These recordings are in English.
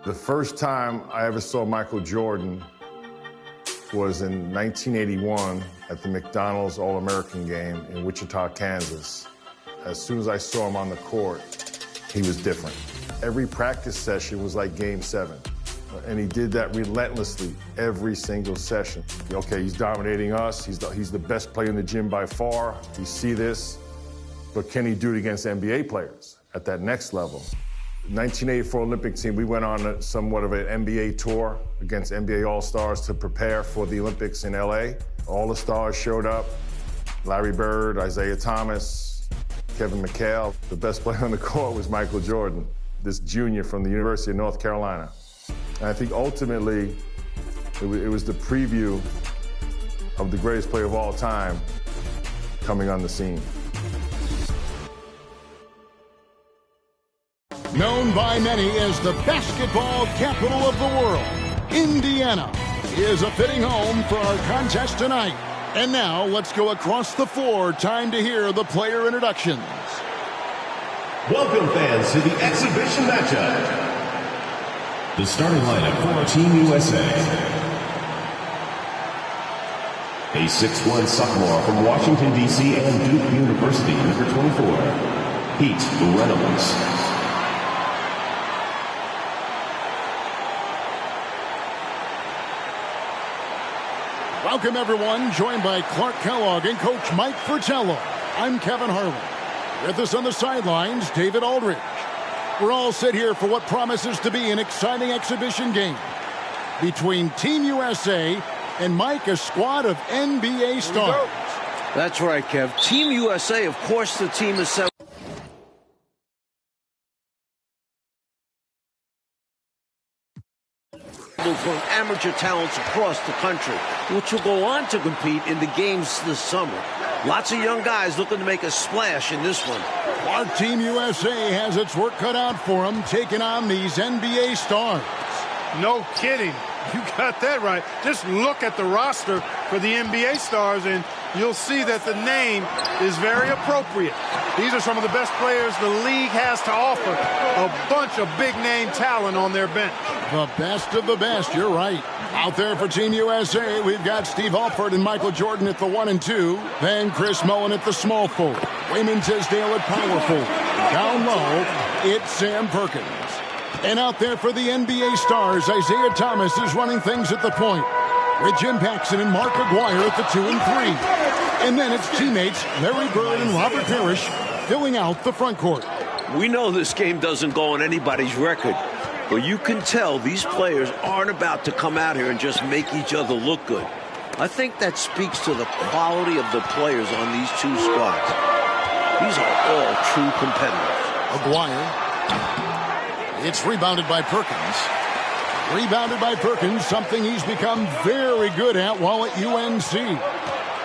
The first time I ever saw Michael Jordan was in 1981 at the McDonald's All-American game in Wichita, Kansas. As soon as I saw him on the court, he was different. Every practice session was like Game 7. And he did that relentlessly every single session. Okay, he's dominating us. He's the best player in the gym by far. We see this. But can he do it against NBA players at that next level? 1984 Olympic team, we went on somewhat of an NBA tour against NBA All-Stars to prepare for the Olympics in LA. All the stars showed up. Larry Bird, Isaiah Thomas, Kevin McHale. The best player on the court was Michael Jordan, this junior from the University of North Carolina. And I think ultimately, it was the preview of the greatest player of all time coming on the scene. Known by many as the basketball capital of the world, Indiana is a fitting home for our contest tonight. And now let's go across the floor. Time to hear the player introductions. Welcome, fans, to the exhibition matchup. The starting lineup for Team USA. A 6'1" sophomore from Washington, D.C. and Duke University, number 24, Pete Reynolds. Welcome, everyone. Joined by Clark Kellogg and Coach Mike Fratello. I'm Kevin Harlan. With us on the sidelines, David Aldridge. We're all set here for what promises to be an exciting exhibition game between Team USA and Mike, a squad of NBA stars. That's right, Kev. Team USA, of course, the team is set. From amateur talents across the country, which will go on to compete in the games this summer. Lots of young guys looking to make a splash in this one. Our Team USA has its work cut out for them, taking on these NBA stars. No kidding. You got that right. Just look at the roster for the NBA stars, and you'll see that the name is very appropriate. These are some of the best players the league has to offer. A bunch of big-name talent on their bench. The best of the best, you're right. Out there for Team USA, we've got Steve Alford and Michael Jordan at the 1 and 2. Then Chris Mullin at the small forward. Wayman Tisdale at power forward. Down low, it's Sam Perkins. And out there for the NBA stars, Isaiah Thomas is running things at the point, with Jim Paxson and Mark Aguirre at the 2 and 3. And then it's teammates Larry Bird and Robert Parrish filling out the front court. We know this game doesn't go on anybody's record, but you can tell these players aren't about to come out here and just make each other look good. I think that speaks to the quality of the players on these two squads. These are all true competitors. Aguirre. It's rebounded by Perkins. Rebounded by Perkins, something he's become very good at while at UNC.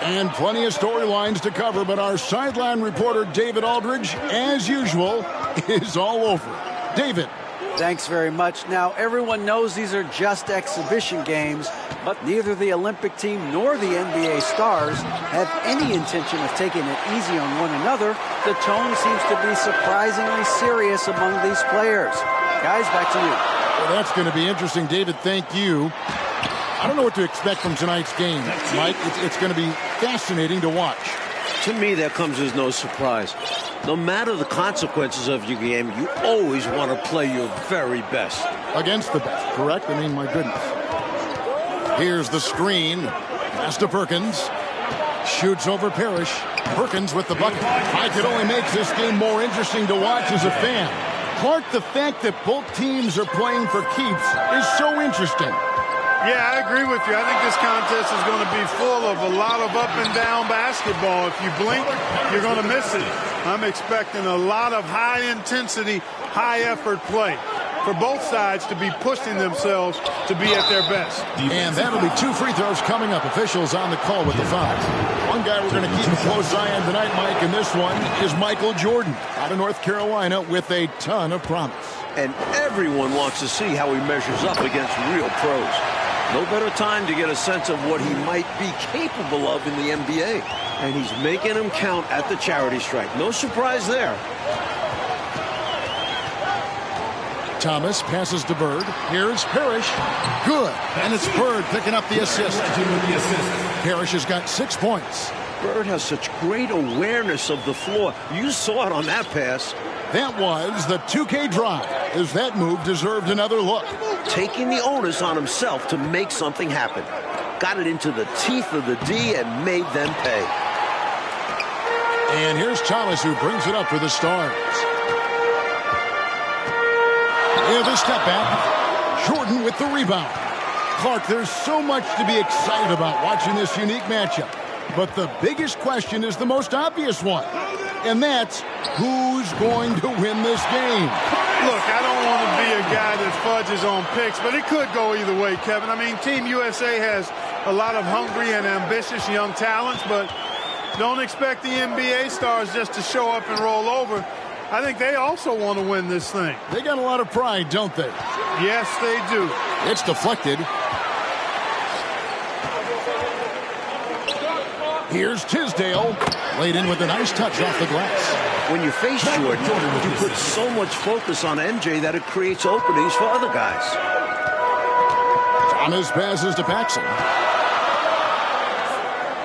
And plenty of storylines to cover, but our sideline reporter, David Aldridge, as usual, is all over. David. Thanks very much. Now, everyone knows these are just exhibition games, but neither the Olympic team nor the NBA stars have any intention of taking it easy on one another. The tone seems to be surprisingly serious among these players. Guys, back to you. Well, that's going to be interesting, David. Thank you. I don't know what to expect from tonight's game, Mike. It's going to be fascinating to watch. To me, that comes as no surprise. No matter the consequences of your game, you always want to play your very best. Against the best, correct? I mean, my goodness. Here's the screen. Pass to Perkins. Shoots over Parrish. Perkins with the bucket. I could only make this game more interesting to watch as a fan. Clark, the fact that both teams are playing for keeps is so interesting. Yeah, I agree with you. I think this contest is going to be full of a lot of up and down basketball. If you blink, you're going to miss it. I'm expecting a lot of high intensity, high effort play for both sides to be pushing themselves to be at their best. And that'll be 2 free throws coming up. Officials on the call with the foul. One guy we're going to keep a close eye on tonight, Mike, and this one is Michael Jordan out of North Carolina with a ton of promise. And everyone wants to see how he measures up against real pros. No better time to get a sense of what he might be capable of in the NBA. And he's making them count at the charity stripe. No surprise there. Thomas passes to Bird. Here's Parrish. Good. And it's Bird picking up the assist. Parrish has got 6 points. Bird has such great awareness of the floor. You saw it on that pass. That was the 2K drive, as that move deserved another look. Taking the onus on himself to make something happen. Got it into the teeth of the D and made them pay. And here's Thomas, who brings it up for the Stars. With a step back, Jordan with the rebound. Clark, there's so much to be excited about watching this unique matchup. But the biggest question is the most obvious one. And that's, who's going to win this game? Look, I don't want to be a guy that fudges on picks, but it could go either way, Kevin. I mean, Team USA has a lot of hungry and ambitious young talents, but don't expect the NBA stars just to show up and roll over. I think they also want to win this thing. They got a lot of pride, don't they? Yes, they do. It's deflected. Here's Tisdale, laid in with a nice touch off the glass. When you face Jordan, you put so much focus on MJ that it creates openings for other guys. Thomas passes to Paxson.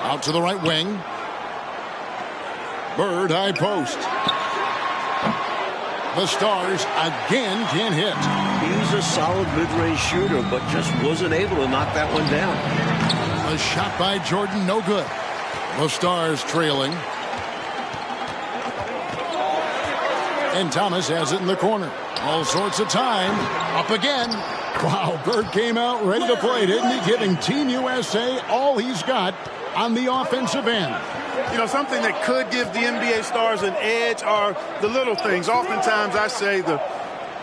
Out to the right wing. Bird, high post. The Stars again can't hit. He's a solid mid-range shooter, but just wasn't able to knock that one down. A shot by Jordan, no good. The Stars trailing. And Thomas has it in the corner. All sorts of time. Up again. Wow, Bird came out ready to play, didn't he? Giving Team USA all he's got on the offensive end. You know, something that could give the NBA stars an edge are the little things. Oftentimes I say the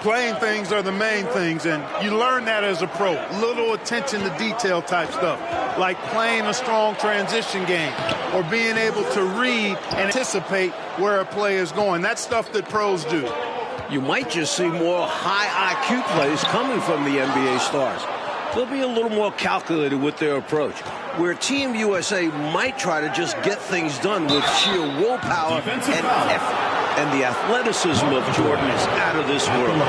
playing things are the main things, and you learn that as a pro. Little attention to detail type stuff, like playing a strong transition game or being able to read and anticipate where a play is going. That's stuff that pros do. You might just see more high IQ plays coming from the NBA stars. They'll be a little more calculated with their approach, where Team USA might try to just get things done with sheer willpower and effort. And the athleticism of Jordan is out of this world.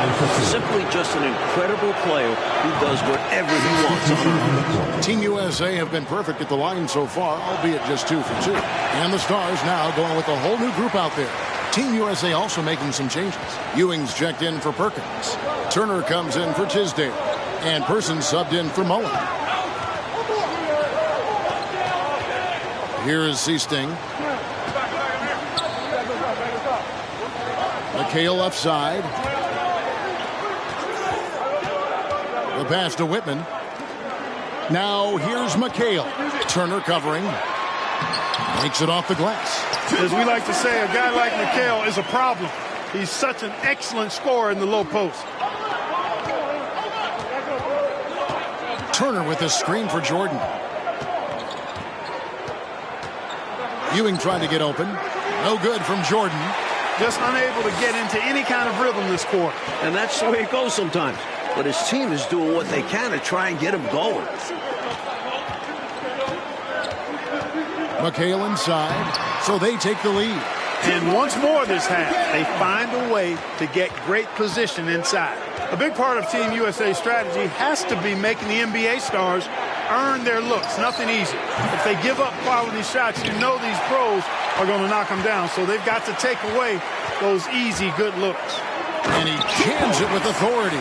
Simply just an incredible player who does whatever he wants on the court. Team USA have been perfect at the line so far, albeit just 2 for 2. And the Stars now going with a whole new group out there. Team USA also making some changes. Ewing's checked in for Perkins. Turner comes in for Tisdale. And Person subbed in for Mullen. Here is Seasting. McHale left side. The pass to Whitman. Now here's McHale. Turner covering. Makes it off the glass. As we like to say, a guy like McHale is a problem. He's such an excellent scorer in the low post. Turner with a screen for Jordan. Ewing trying to get open. No good from Jordan. Just unable to get into any kind of rhythm this quarter. And that's the way it goes sometimes. But his team is doing what they can to try and get him going. McHale inside, so they take the lead. And once more this half, they find a way to get great position inside. A big part of Team USA's strategy has to be making the NBA stars earn their looks. Nothing easy. If they give up quality shots, you know these pros are going to knock them down. So they've got to take away those easy, good looks. And he jams it with authority.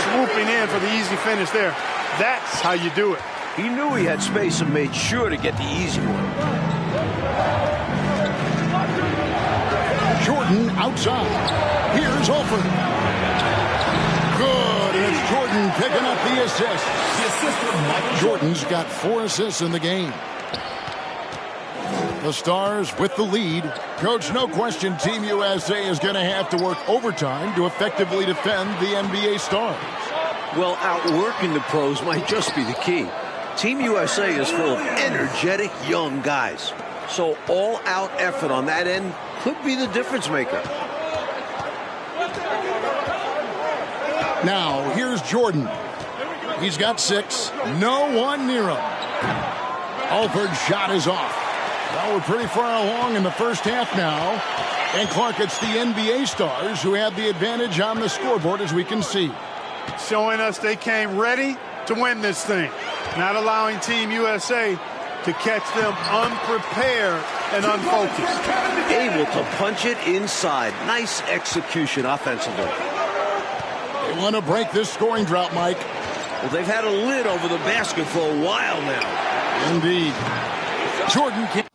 Swooping in for the easy finish there. That's how you do it. He knew he had space and made sure to get the easy one. Jordan outside. Here's Holford. Good, and it's Jordan picking up the assist. Jordan's got 4 assists in the game. The Stars with the lead. Coach, no question Team USA is going to have to work overtime to effectively defend the NBA stars. Well, outworking the pros might just be the key. Team USA is full of energetic young guys. So all-out effort on that end could be the difference maker. Now, here's Jordan. He's got 6. No one near him. Alford's shot is off. Well, we're pretty far along in the first half now. And Clark, it's the NBA stars who have the advantage on the scoreboard, as we can see. Showing us they came ready to win this thing. Not allowing Team USA to catch them unprepared and unfocused. Able to punch it inside. Nice execution offensively. They want to break this scoring drought, Mike. Well, they've had a lid over the basket for a while now. Indeed. Jordan can